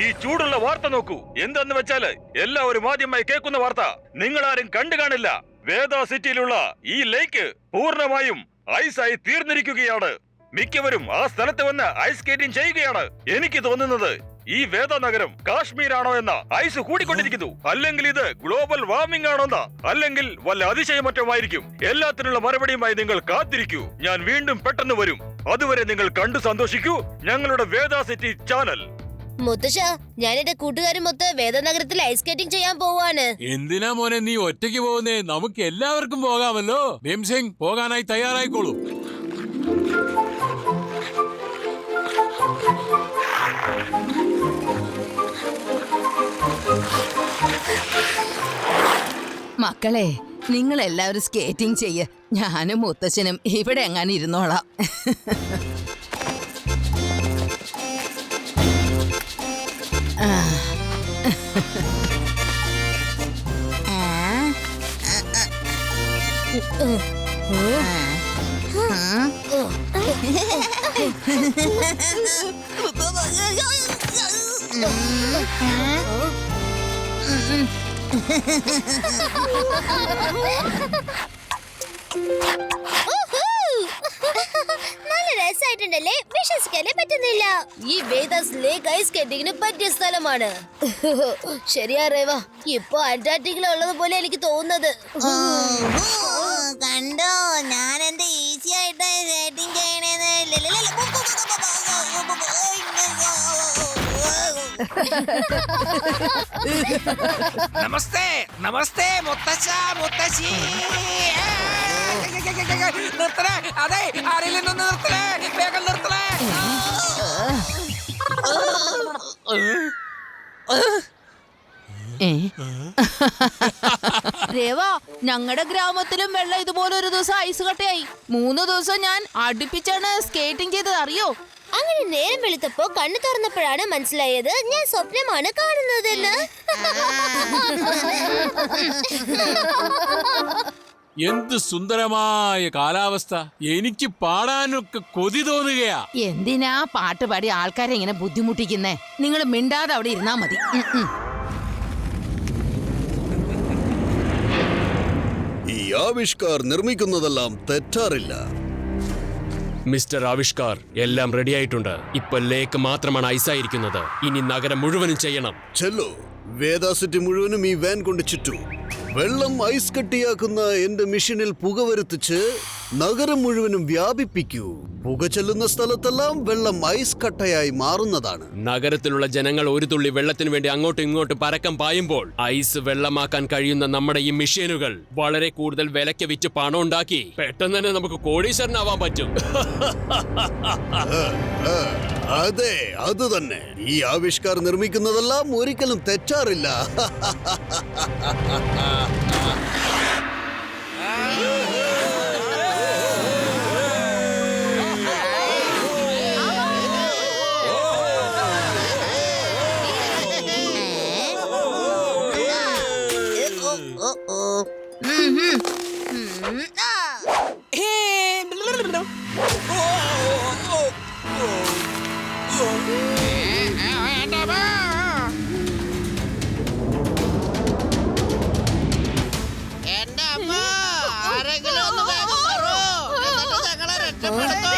ഈ ചൂടുള്ള വാർത്ത നോക്കൂ. എന്തെന്ന് വെച്ചാല് എല്ലാവരും ആദ്യമായി കേൾക്കുന്ന വാർത്ത നിങ്ങൾ ആരും കണ്ടു കാണില്ല. വേദ സിറ്റിയിലുള്ള ഈ ലേക്ക് പൂർണ്ണമായും ഐസായി തീർന്നിരിക്കുകയാണ്. മിക്കവരും ആ സ്ഥലത്ത് വന്ന് ഐസ് സ്കേറ്റിംഗ് ചെയ്യുകയാണ്. എനിക്ക് തോന്നുന്നത് ഈ വേദ നഗരം കാശ്മീരാണോ എന്ന. ഐസ് കൂടിക്കൊണ്ടിരിക്കുന്നു. അല്ലെങ്കിൽ ഇത് ഗ്ലോബൽ വാർമിംഗ് ആണോന്ന, അല്ലെങ്കിൽ വല്ല അതിശയമറ്റമായിരിക്കും. എല്ലാത്തിനുള്ള മറുപടിയുമായി നിങ്ങൾ കാത്തിരിക്കൂ. ഞാൻ വീണ്ടും പെട്ടെന്ന് വരും. അതുവരെ നിങ്ങൾ കണ്ടു സന്തോഷിക്കൂ ഞങ്ങളുടെ വേദ സിറ്റി ചാനൽ. മുത്തശ്ശ, ഞാൻ എന്റെ കൂട്ടുകാരുമൊത്ത് വേദനഗരത്തിൽ ഐസ് സ്കേറ്റിംഗ് ചെയ്യാൻ പോവാണ്. എന്തിനാ മോനെ നീ ഒറ്റയ്ക്ക് പോകുന്നേ? നമുക്ക് എല്ലാവർക്കും പോകാമല്ലോ. ഭീംസിംഗ് പോകാനായി തയ്യാറായിക്കോളൂ. മക്കളെ, നിങ്ങൾ എല്ലാവരും സ്കേറ്റിംഗ് ചെയ്യ. ഞാനും മുത്തച്ഛനും ഇവിടെ എങ്ങനെ ഇരുന്നോളാം. നല്ല രസമായിട്ടുണ്ടല്ലേ? വിശ്വസിക്കാനേ പറ്റുന്നില്ല. ഈ വേദാസ് ലേക്ക് ഐസ് സ്കേറ്റിംഗിന് പറ്റിയ സ്ഥലമാണ്. ശരിയാ റേവ, ഇപ്പൊ അന്റാർട്ടിക്കിലുള്ളത് പോലെ എനിക്ക് തോന്നുന്നത്. കണ്ടോ, ഞാൻ എന്ത് ഈസി ആയിട്ട് സ്കേറ്റിംഗ് ചെയ്യണേന്ന്. നമസ്തേ നമസ്തേ മുത്തച്ഛ മുത്തശ്ശി. നിർത്തണേ, അതെ, ആരെങ്കിലും ഒന്ന് നിർത്തണേ, വേഗം നിർത്തണേ. രേവ, ഞങ്ങളുടെ ഗ്രാമത്തിലും വെള്ളം ഇതുപോലെ ഒരു ദിവസം ഐസ് കട്ടയായി. 3 ദിവസം ഞാൻ അടുപ്പിച്ചാണ് സ്കേറ്റിംഗ് ചെയ്തത്, അറിയോ? അങ്ങനെ നേരം വെളുത്തപ്പോ കണ്ണു തുറന്നപ്പോഴാണ് മനസ്സിലായത് ഞാൻ സ്വപ്നമാണ് കാണുന്നതെന്ന്. എന്ത് സുന്ദരമായ കാലാവസ്ഥ. എനിക്ക് പാടാനൊക്കെ കൊതി തോന്നുകയാ. എന്തിനാ പാട്ട് പാടി ആൾക്കാരെ ഇങ്ങനെ ബുദ്ധിമുട്ടിക്കുന്നേ? നിങ്ങൾ മിണ്ടാതെ അവിടെ ഇരുന്നാ മതി. ഈ ആവിഷ്കാർ നിർമ്മിക്കുന്നതെല്ലാം തെറ്റാറില്ല. മിസ്റ്റർ ആവിഷ്കാർ, എല്ലാം റെഡിയായിട്ടുണ്ട്. ഇപ്പൊ ലേക്ക് മാത്രമാണ് ഐസായിരിക്കുന്നത്. ഇനി നഗരം മുഴുവനും ചെയ്യണം. ചെല്ലു, വേദ സിറ്റി മുഴുവനും ഈ വാൻ കൊണ്ട് ചുറ്റൂ. വെള്ളം ഐസ് കട്ടിയാക്കുന്ന എന്റെ മെഷീനിൽ പുക വരുത്തിച്ച് നഗരം മുഴുവനും വ്യാപിപ്പിക്കൂ. പുക ചെല്ലുന്ന സ്ഥലത്തെല്ലാം വെള്ളം ഐസ് കട്ടയായി മാറുന്നതാണ്. നഗരത്തിലുള്ള ജനങ്ങൾ ഒരു തുള്ളി വെള്ളത്തിന് വേണ്ടി അങ്ങോട്ടും ഇങ്ങോട്ടും പരക്കം പായുമ്പോൾ ഐസ് വെള്ളമാക്കാൻ കഴിയുന്ന നമ്മുടെ ഈ മെഷീനുകൾ വളരെ കൂടുതൽ വിലയ്ക്ക് വിറ്റ് പണം ഉണ്ടാക്കി പെട്ടെന്ന് തന്നെ നമുക്ക് കോടീശ്വരനാവാൻ പറ്റും. അതെ, അത് തന്നെ. ഈ ആവിഷ്കാർ നിർമ്മിക്കുന്നതെല്ലാം ഒരിക്കലും തെറ്റാറില്ല. എന്റെ അമ്മ, ആരെങ്കിലും ഒന്ന് വേഗം വരൂ. എന്നിട്ട് ഞങ്ങളെ രക്ഷപ്പെടുത്തൂ.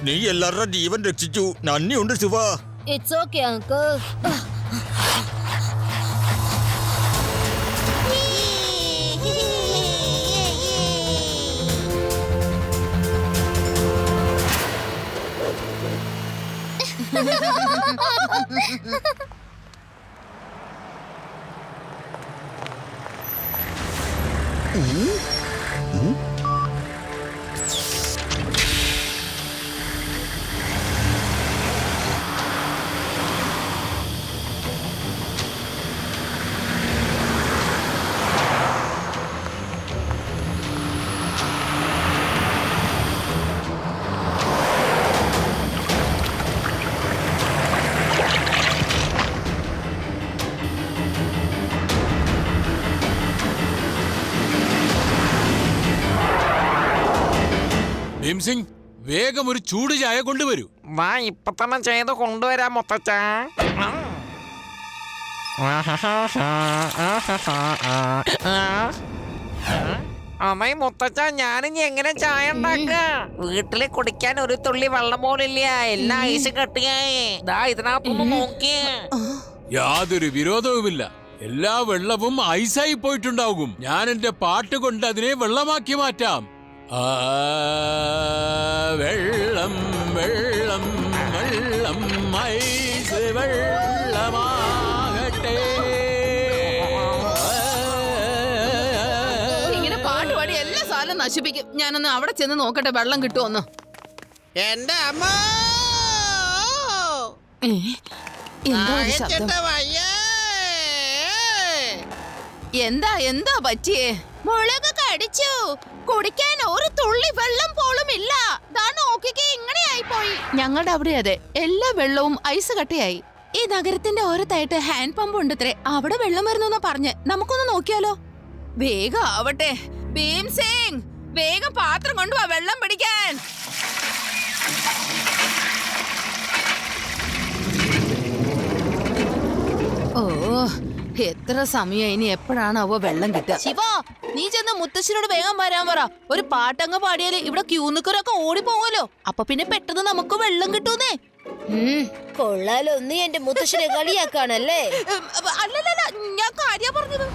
നീ എല്ലാവരുടെ ജീവൻ രക്ഷിച്ചു. നന്ദിയുണ്ട് Shiva. It's okay uncle. Bhimsingh, വേഗം ഒരു ചൂട് ചായ കൊണ്ടുവരൂ. വാ ഇപ്പൊ തന്നെ ചെയ്ത് കൊണ്ടുവരാം മുത്തച്ഛ. അമ്മായി മുത്തച്ഛ, ഞാനിനി എങ്ങനെ ചായ ഉണ്ടാക്ക? വീട്ടില് കുടിക്കാൻ ഒരു തുള്ളി വെള്ളം പോലില്ല. എല്ലാ ഐസ് കെട്ടിയായി. ദാ ഇതിനകത്തൊന്ന് നോക്കിയേ. യാതൊരു വിരോധവുമില്ല. എല്ലാ വെള്ളവും ഐസായി പോയിട്ടുണ്ടാകും. ഞാൻ എന്റെ പാട്ട് കൊണ്ട് അതിനെ വെള്ളമാക്കി മാറ്റാം. വെള്ളം വെള്ളം വെള്ളം ഐസ് വെള്ളമാകട്ടെ. ഇങ്ങനെ പാട്ടുപാടി എല്ലാ സാധനവും നശിപ്പിക്കും. ഞാനൊന്ന് അവിടെ ചെന്ന് നോക്കട്ടെ വെള്ളം കിട്ടുമോന്ന്. എന്റെ അമ്മ എന്താ ഒരു ശബ്ദം? എന്താ എന്താ പറ്റിയേ? മുളക് കടിച്ചു. കുടിക്കാൻ ഒരു തുള്ളി വെള്ളം പോലും ഇല്ല. ഇങ്ങനെയായി പോയി. ഞങ്ങളുടെ അവിടെ അതെ, എല്ലാ വെള്ളവും ഐസ് കട്ടയായി. ഈ നഗരത്തിന്റെ ഓരത്തായിട്ട് ഹാൻഡ് പമ്പ് ഉണ്ടത്രേ. അവിടെ വെള്ളം വരുന്നു പറഞ്ഞ് നമുക്കൊന്ന് നോക്കിയാലോ? വേഗം ആവട്ടെ. ഭീം സിംഗ്, വേഗം പാത്രം കൊണ്ടുവാ വെള്ളം പിടിക്കാൻ. ഓ, എത്ര സമയം ഇനി എപ്പോഴാണ് വെള്ളം കിട്ടുക? ശിവ, നീ ചെന്ന് മുത്തശ്ശനോട് വേഗം വരാൻ പറ. ഒരു പാട്ടങ്ങ് പാടിയാല് ഇവിടെ ക്യൂ നിൽക്കരൊക്കെ ഓടിപ്പോവല്ലോ. അപ്പൊ പിന്നെ പെട്ടെന്ന് നമുക്ക് വെള്ളം കിട്ടൂന്നേ. കൊള്ളാലോ, നീ എന്റെ മുത്തശ്ശനെ കളിയാക്കാണല്ലേ? അല്ലല്ല, ഞാൻ കാര്യ പറഞ്ഞത്.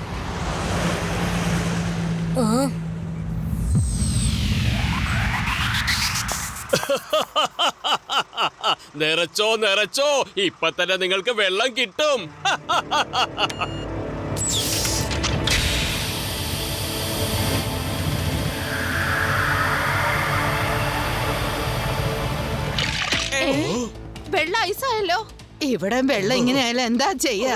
നിറച്ചോ നിറച്ചോ, ഇപ്പൊ തന്നെ നിങ്ങൾക്ക് വെള്ളം കിട്ടും. വെള്ളം ഐസായല്ലോ. ഇവിടെ വെള്ളം ഇങ്ങനെ ആയാലും എന്താ ചെയ്യാ?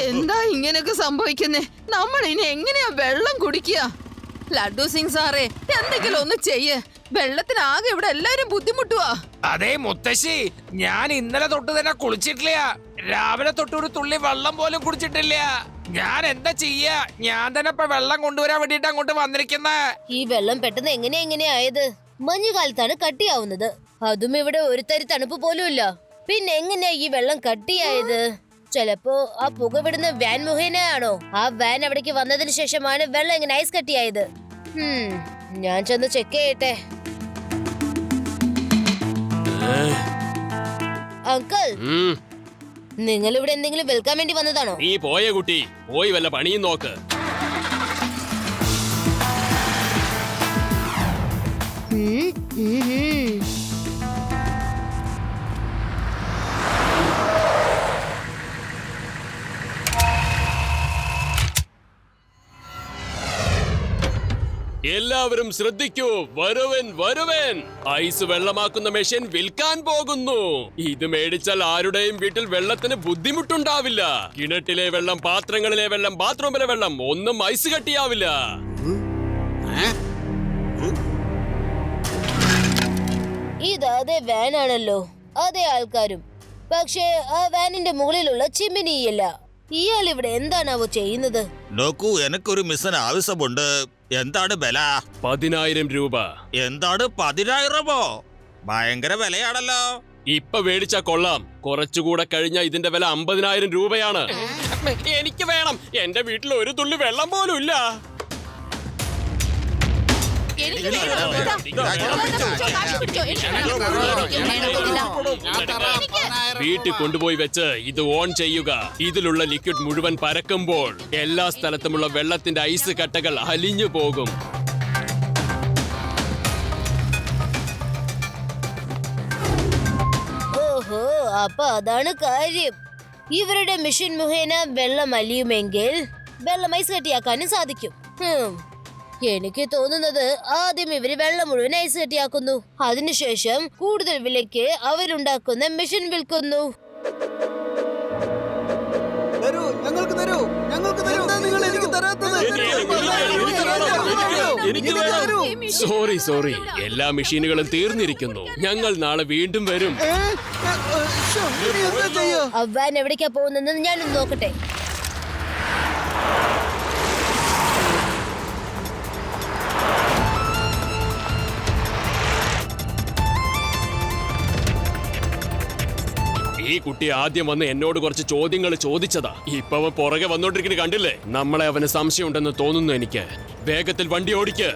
എന്താ ഇങ്ങനെയൊക്കെ സംഭവിക്കുന്നേ? നമ്മൾ ഇനി എങ്ങനെയാ വെള്ളം കുടിക്കുക? ലഡ്ഡു സിംഗ് സാറേ, എന്തെങ്കിലും ഒന്ന് ചെയ്യ്. വെള്ളത്തിനാകെ ഇവിടെ എല്ലാരും ബുദ്ധിമുട്ടുവാ. അതെ മുത്തശ്ശി, ഞാൻ ഇന്നലെ തൊട്ട് തന്നെ കുളിച്ചിട്ടില്ല. രാവിലെ തൊട്ട് ഒരു തുള്ളി വെള്ളം പോലും കുടിച്ചിട്ടില്ല. ഞാൻ എന്താ ചെയ്യാ? ഞാൻ തന്നെ ഇപ്പൊ വെള്ളം കൊണ്ടുവരാൻ വേണ്ടിട്ട് അങ്ങോട്ട് വന്നിരിക്കുന്നേ. ഈ വെള്ളം പെട്ടെന്ന് എങ്ങനെയാ ആയത്? മഞ്ഞുകാലത്താണ് കട്ടിയാവുന്നത്. അതും ഇവിടെ ഒരു തരി തണുപ്പ് പോലും ഇല്ല. പിന്നെ എങ്ങനെയാ ഈ വെള്ളം കട്ടിയായത്? ചിലപ്പോ ആ പുക വിടുന്ന വാൻ മുഖേനയാണോ? ആ വാൻ അവിടേക്ക് വന്നതിന് ശേഷമാണ് വെള്ളം ഇങ്ങനെ ഐസ് കട്ടിയായത്. ഞാൻ ചെന്ന് ചെക്ക് ചെയ്യട്ടെ. അങ്കിൾ, നിങ്ങൾ ഇവിടെ എന്തെങ്കിലും വിൽക്കാൻ വേണ്ടി വന്നതാണോ? നീ പോയ കുട്ടി, പോയി വല്ല പണിയും നോക്ക്. എല്ലാവരും ശ്രദ്ധിക്കൂ, വരുവൻ വരുവൻ. ഐസ് വെള്ളമാക്കുന്ന മെഷീൻ വിൽക്കാൻ പോകുന്നു. ഇത് മേടിച്ചാൽ ആരുടെയും വീട്ടിൽ വെള്ളത്തിന് ബുദ്ധിമുട്ടുണ്ടാവില്ല. കിണറ്റിലെ വെള്ളം, പാത്രങ്ങളിലെ വെള്ളം, ബാത്റൂമിലെ വെള്ളം ഒന്നും ഐസ് കട്ടിയാവില്ല. ഇത് അതേ വാനാണല്ലോ, അതേ ആൾക്കാരും. പക്ഷേ ആ വാനിന്റെ മുകളിലുള്ള ചിമ്മിനിയല്ല. ഇയാൾ ഇവിടെ എന്താണാവോ ചെയ്യുന്നത്? നോക്കൂ, എനിക്കൊരു മിസ്സിന് ആവശ്യമുണ്ട്. എന്താണ് വില? 10,000 രൂപ. എന്താണ് 10,000? ഭയങ്കര വിലയാണല്ലോ. ഇപ്പൊ മേടിച്ചാ കൊള്ളാം. കുറച്ചുകൂടെ കഴിഞ്ഞാൽ ഇതിന്റെ വില 50,000 രൂപയാണ്. എനിക്ക് വേണം. എന്റെ വീട്ടിൽ ഒരു തുള്ളി വെള്ളം പോലും ഇല്ല. എനിക്ക് വേണം. ഇതാ, പിടിച്ചോ, കാശ് പിടിച്ചോ. എനിക്ക് വേണം. എനിക്ക് വീട്ടിൽ കൊണ്ടുപോയി വെച്ച് ഇത് ഓൺ ചെയ്യുക. ഇതിലുള്ള ലിക്വിഡ് മുഴുവൻ പരക്കുമ്പോൾ എല്ലാ സ്ഥലത്തുമുള്ള വെള്ളത്തിന്റെ ഐസ് കട്ടകൾ അലിഞ്ഞു പോകും. ഓഹോ, അപ്പൊ അതാണ് കാര്യം. ഇവരുടെ മെഷീൻ മുഖേന വെള്ളം അലിയുമെങ്കിൽ വെള്ളം ഐസ് കട്ടിയാക്കാനും സാധിക്കും. എനിക്ക് തോന്നുന്നത് ആദ്യം ഇവര് വെള്ളം മുഴുവൻ ഐസ് കട്ടിയാക്കുന്നു, അതിനുശേഷം കൂടുതൽ വിലയ്ക്ക് അവരുണ്ടാക്കുന്ന മെഷീൻ വിൽക്കുന്നു. തരൂ, ഞങ്ങൾക്ക് തരൂ, ഞങ്ങൾക്ക് തരൂ. എന്താ നിങ്ങൾ എനിക്ക് തരാത്തത്? എനിക്ക് വേണം. സോറി എല്ലാ മെഷീനുകളും തീർന്നിരിക്കുന്നു. ഞങ്ങൾ നാളെ വീണ്ടും വരും. ഇനി എന്താ ചെയ്യാ? അവൻ എവിടേക്കാ പോകുന്നെന്ന് ഞാനൊന്ന് നോക്കട്ടെ. ഈ കുട്ടി ആദ്യം വന്ന് എന്നോട് കുറച്ച് ചോദ്യങ്ങൾ ചോദിച്ചതാ. ഇപ്പൊ അവൻ പുറകെ വന്നോണ്ടിരിക്കുന്നത് കണ്ടില്ലേ? നമ്മളെ അവന് സംശയമുണ്ടെന്ന് തോന്നുന്നു എനിക്ക്. വേഗത്തിൽ വണ്ടി ഓടിക്ക്.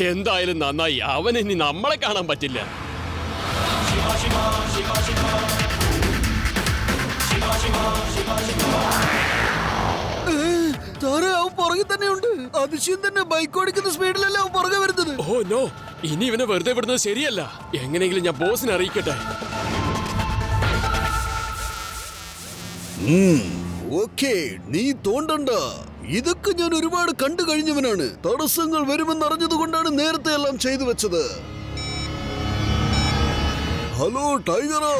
എന്തായാലും നന്നായി. അവൻ ഇനി നമ്മളെ കാണാൻ പറ്റില്ല. സാറേ, അവൻ പുറകെ തന്നെയുണ്ട്. അതിശയം തന്നെ, ബൈക്ക് ഓടിക്കുന്ന സ്പീഡിലല്ല അവൻ പുറകെ വരുന്നത്. ഓ നോ, ഇനി ഇവനെ വെറുതെ വിടുന്നത് ശരിയല്ല. എങ്ങനെയെങ്കിലും ഞാൻ ബോസിനെ അറിയിക്കട്ടെ. ഓക്കേ, നീ തോണ്ടണ്ട. ഇതൊക്കെ ഞാൻ ഒരുപാട് കണ്ടു കഴിഞ്ഞവനാണ്. തടസ്സങ്ങൾ വരുമെന്നറിഞ്ഞത് കൊണ്ടാണ് നേരത്തെ എല്ലാം ചെയ്തു വെച്ചത്. ഹലോ ടൈഗറാ.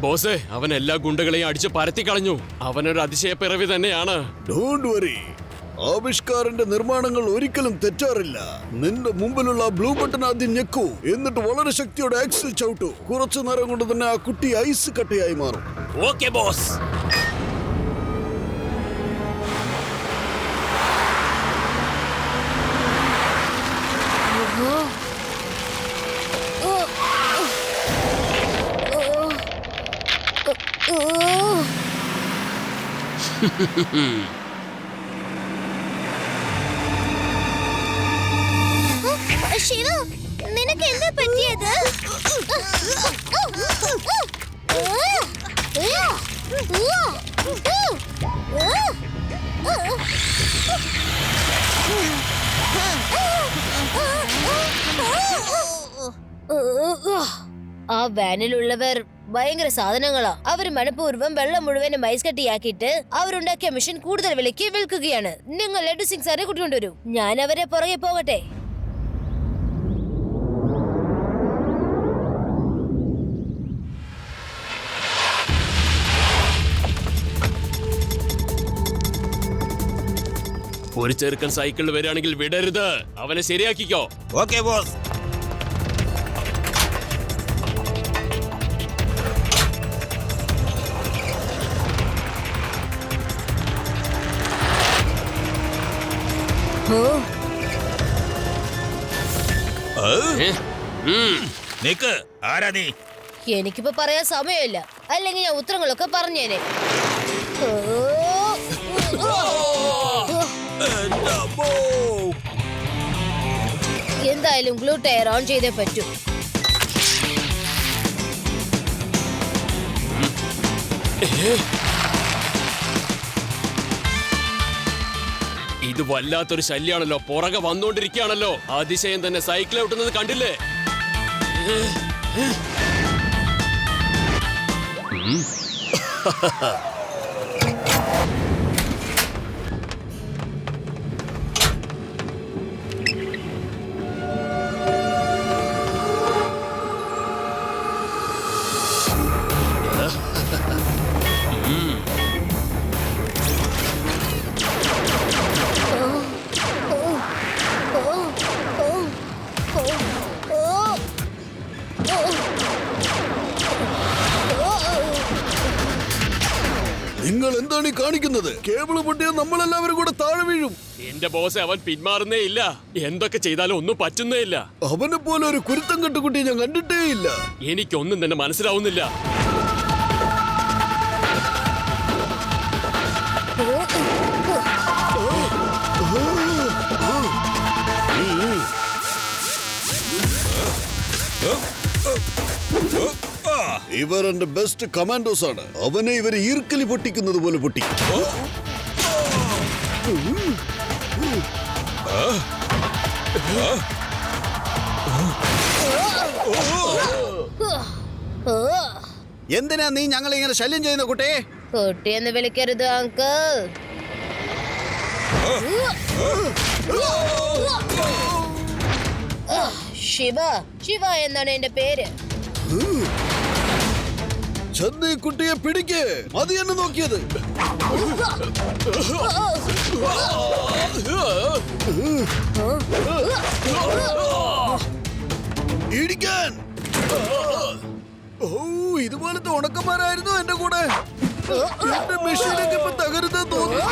ബോസേ, അവൻ എല്ലാ ഗുണ്ടകളെയും അടിച്ച് പരത്തി കളഞ്ഞു. അവനൊരു അതിശയപ്പിറവി തന്നെയാണ്. ഡോണ്ട് വറി, ആവിഷ്കാരന്റെ നിർമ്മാണങ്ങൾ ഒരിക്കലും തെറ്റാറില്ല. നിന്റെ മുമ്പിലുള്ള ബ്ലൂ ബട്ടൺ ആദ്യം ഞെക്കൂ, എന്നിട്ട് വളരെ ശക്തിയോടെ ആക്സിൽ ചവിട്ടു. കുറച്ചു നേരം കൊണ്ട് തന്നെ ആ കുട്ടി ഐസ് കട്ടയായി മാറും. Okay boss. ശിവ, നിനക്ക് എന്താ പറ്റിയത്? ആ വാനിലുള്ളവർ ഭയങ്കര സാധനങ്ങളാ. അവര് മനഃപൂർവ്വം വെള്ളം മുഴുവനും ഐസ് കട്ടിയാക്കിയിട്ട് അവരുണ്ടാക്കിയ മെഷീൻ കൂടുതൽ വിലയ്ക്ക് വിൽക്കുകയാണ്. നിങ്ങൾ ലഡു സിംഗ് സാറെ കൂട്ടിക്കൊണ്ടുവരൂ, ഞാൻ അവരെ പുറകെ പോകട്ടെ. ഒരു ചെറുക്കൻ സൈക്കിളിൽ വരികയാണെങ്കിൽ വിടരുത്. അവനെ ശരിയാക്കിക്കോ. Okay boss. നിക്ക്, ആരാ നീ? എനിക്കിപ്പോ പറയാൻ സമയമില്ല, അല്ലെങ്കിൽ ഞാൻ ഉത്തരങ്ങളൊക്കെ പറഞ്ഞേനെ. എന്തായാലും ഗ്ലൂ ടയർ ഓൺ ചെയ്തേ പറ്റൂ. ഇത് വല്ലാത്തൊരു ശല്യാണല്ലോ. പുറകെ വന്നോണ്ടിരിക്കുകയാണല്ലോ. അതിശയം തന്നെ. സൈക്കിൾ ഔട്ടുന്നത് കണ്ടില്ലേ? നിങ്ങൾ എന്താണ് ഈ കാണിക്കുന്നത്? കേബിള് പൊട്ടിയാൽ നമ്മളെല്ലാവരും കൂടെ താഴെ വീഴും. എന്റെ ബോസ്, അവൻ പിന്മാറുന്നേ ഇല്ല. എന്തൊക്കെ ചെയ്താലും ഒന്നും പറ്റുന്നേ ഇല്ല. അവനെ പോലെ ഒരു കുരുത്തം കെട്ടുകുട്ടി ഞാൻ കണ്ടിട്ടേ ഇല്ല. എനിക്കൊന്നും തന്നെ മനസ്സിലാവുന്നില്ല. ഇവർ എന്റെ ബെസ്റ്റ് കമാൻഡോസ് ആണ്. അവനെ ഇവർ ഈർക്കലി പൊട്ടിക്കുന്നത് പോലെ പൊട്ടി. എന്തിനാ നീ ഞങ്ങളെ ഇങ്ങനെ ശല്യം ചെയ്യുന്ന കുട്ടിയെ? കുട്ടിയെന്ന് വിളിക്കരുത് അങ്കിൾ. ശിവ, ശിവ എന്നാണ് എന്റെ പേര്. ചന്ദി കുട്ടിയെ പിടിക്ക്. മതി എന്നെ നോക്കിയത്. ഇടിക്കാൻ. ഓ, ഇതുപോലത്തെ ഉണക്കന്മാരായിരുന്നു എന്റെ കൂടെ. എന്റെ മെഷീനൊക്കെ ഇപ്പൊ തകരുതാൻ തോന്നുന്നു.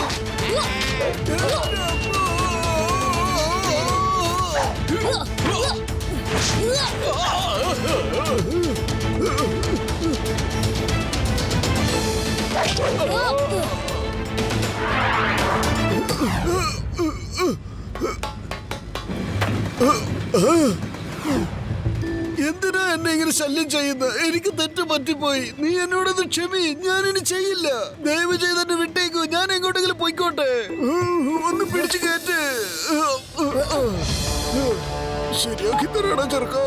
എന്തിനാ എന്നെ ഇങ്ങനെ ശല്യം ചെയ്യുന്നത്? എനിക്ക് തെറ്റ് പറ്റിപ്പോയി. നീ എന്നോടൊന്ന് ക്ഷമി. ഞാനിനി ചെയ്യില്ല. ദയവ് ചെയ്ത് എന്നെ വിട്ടേക്കൂ. ഞാൻ എങ്ങോട്ടെങ്കിലും പോയിക്കോട്ടെ. ഒന്ന് പിടിച്ചു കയറ്റ്. ശരിയാക്കി തരാടാ ചെറുക്കാ.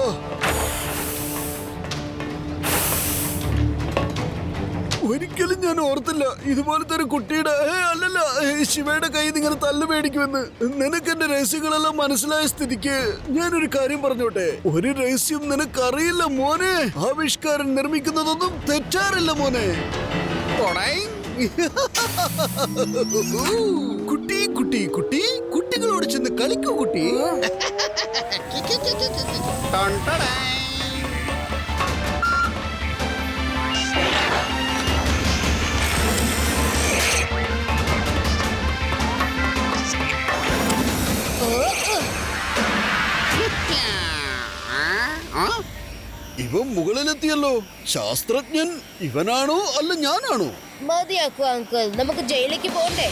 ഒരിക്കലും ഞാൻ ഓർത്തില്ല ഇതുപോലത്തെ ഒരു കുട്ടിയുടെ അല്ലല്ല ശിവയുടെ കയ്യിൽ നിന്ന് ഇങ്ങനെ തല്ല് മേടിക്കുമെന്ന്. നിനക്ക് എന്റെ രഹസ്യങ്ങളെല്ലാം മനസ്സിലായ സ്ഥിതിക്ക് ഞാനൊരു കാര്യം പറഞ്ഞോട്ടെ. ഒരു രഹസ്യം നിനക്കറിയില്ല മോനെ. ആവിഷ്കാരൻ നിർമ്മിക്കുന്നതൊന്നും തെറ്റാറില്ല മോനെ. കുട്ടി കുട്ടി കുട്ടി കുട്ടികളോട് ചെന്ന് കളിക്കൂ കുട്ടി. ഇവൻ മുകളിലെത്തിയല്ലോ. ശാസ്ത്രജ്ഞൻ ഇവനാണോ അല്ല ഞാനാണോ? മതിയാക്കൂ അങ്കിൾ, നമുക്ക് ജയിലിലേക്ക് പോണ്ടേ?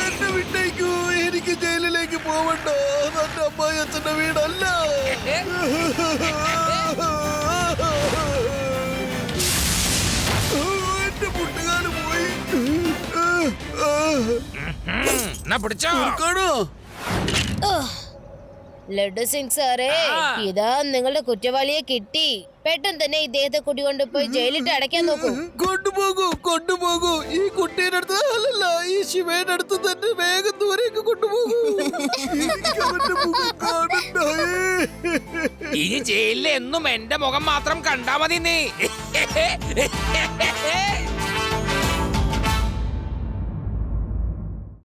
എന്നെ വിട്ടേക്കൂ. എനിക്ക് ജയിലിലേക്ക് പോവണ്ട. അതെന്റെ അമ്മായി അച്ഛന്റെ വീടല്ല. എന്റെ മുട്ടുകാല് പോയി. കാണോ ലഡു സിംഗ് സാറേ, ഇതാ നിങ്ങളുടെ കുറ്റവാളിയെ കിട്ടി. പെട്ടെന്ന് തന്നെ ഇദ്ദേഹത്തെ കുടികൊണ്ടുപോയി ജയിലിട്ട് അടയ്ക്കാൻ നോക്കൂ. കൊണ്ടുപോകൂ കൊണ്ടുപോകൂ. ഈ കുട്ടിയുടെ അടുത്ത് അല്ലല്ല, ഈ ശിവയുടെ അടുത്ത് തന്നെ വേഗം ദൂരേക്ക് കൊണ്ടുപോകൂ. എനിക്ക് അവന്റെ മുഖം കാണണ്ടേ? ഇനി ജയിലിൽ എന്നും എന്റെ മുഖം മാത്രം കണ്ടാ മതി നീ.